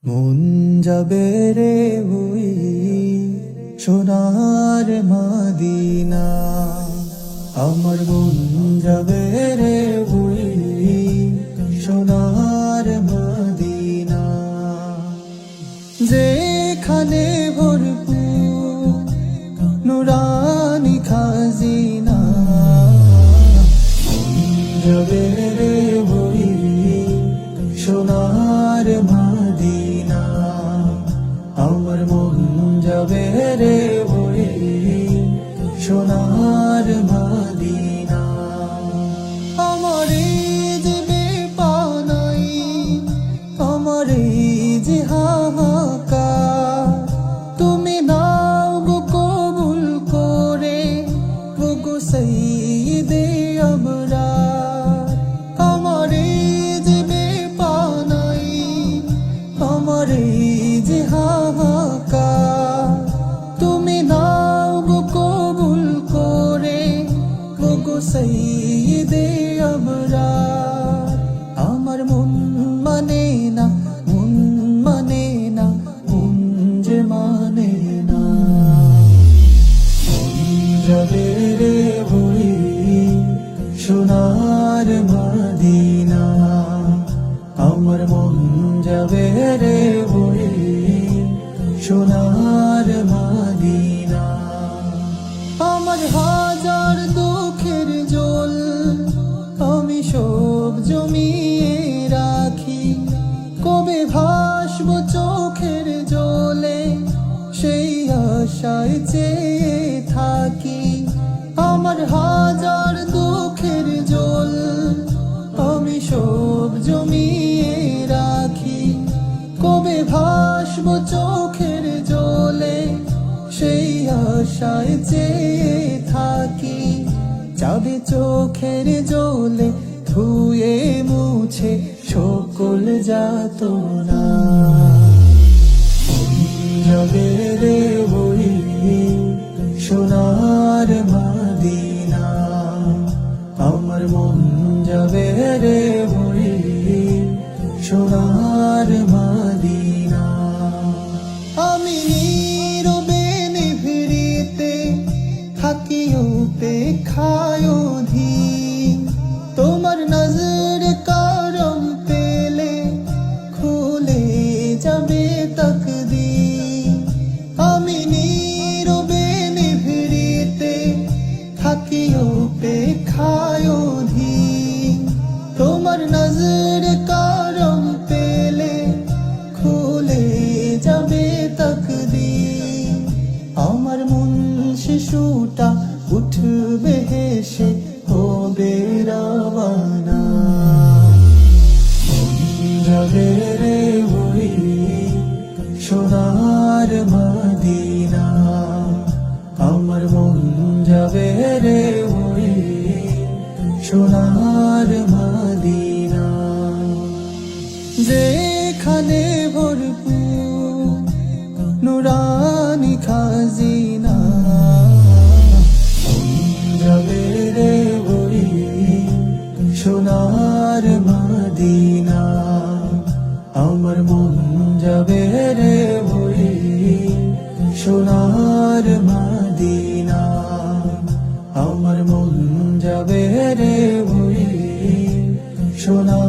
মন যাবে রে ওই সোনার মদিনা, আমার মন যাবে রে ওই সোনার মদিনা, যেখানে ভরপুর নুরানি খাজিনা। মন যাবে রে ওই সোনার মদিনা, আমার মন যাবে রে ওই সোনার মদিনা। আমার যে বেপানাই, আমার যে হাহাকার, তুমি নাও গো কবুল করে গো সাইয়্যিদে আবরার। আমার যে বেপানাই, আমার যে হাহাকার, তুমি নাও গো কবুল করে গো সাইয়্যিদে আবরার। আমার মন মানে না, মন মানে না, মন যে মানে না। মন যাবে রে ওই সোনার মদিনা, আমার মন যাবে রে ওই সোনার মদিনা। আমার হাজার দুঃখের জল আমি সব জমিয়ে রাখি, কবে ভাসবো চোখের জলে সেই আশায় চেয়ে থাকি। আমার হাজার দুঃখের জল আমি সব জমিয়ে রাখি, কবে ভাসবো চোখের জলে সেই আশায় চেয়ে থাকি। যাবে চোখের জলে ধুয়ে মুছে সকল যাতনা, যাবে রে ওই সোনার মদিনা, আমার মন যাবে রে ওই সোনার মদিনা। আমি নীরবে নিভৃতে থাকি উপেক্ষায় অধীন, তোমার নজর করম পেলে খুলে যাবে তকদীর। আমি নীরবে নিভৃতে থাকি উপেক্ষায় অধীন, তোমার নজর করম পেলে খুলে যাবে তকদীর। আমার মন শিশুটা উঠবে হেসে হবে রওয়ানা, মন যাবে রে ওই সোনার মদিনা, আমার মন যাবে রে ওই সোনার মদিনা, যেখানে ভরপুর নুরানি খাজিনা। মন যাবে রে ওই সোনার মদিনা, আমার মন যাবে রে ওই সোনার মদিনা, আমার মন যাবে রে ওই সোনার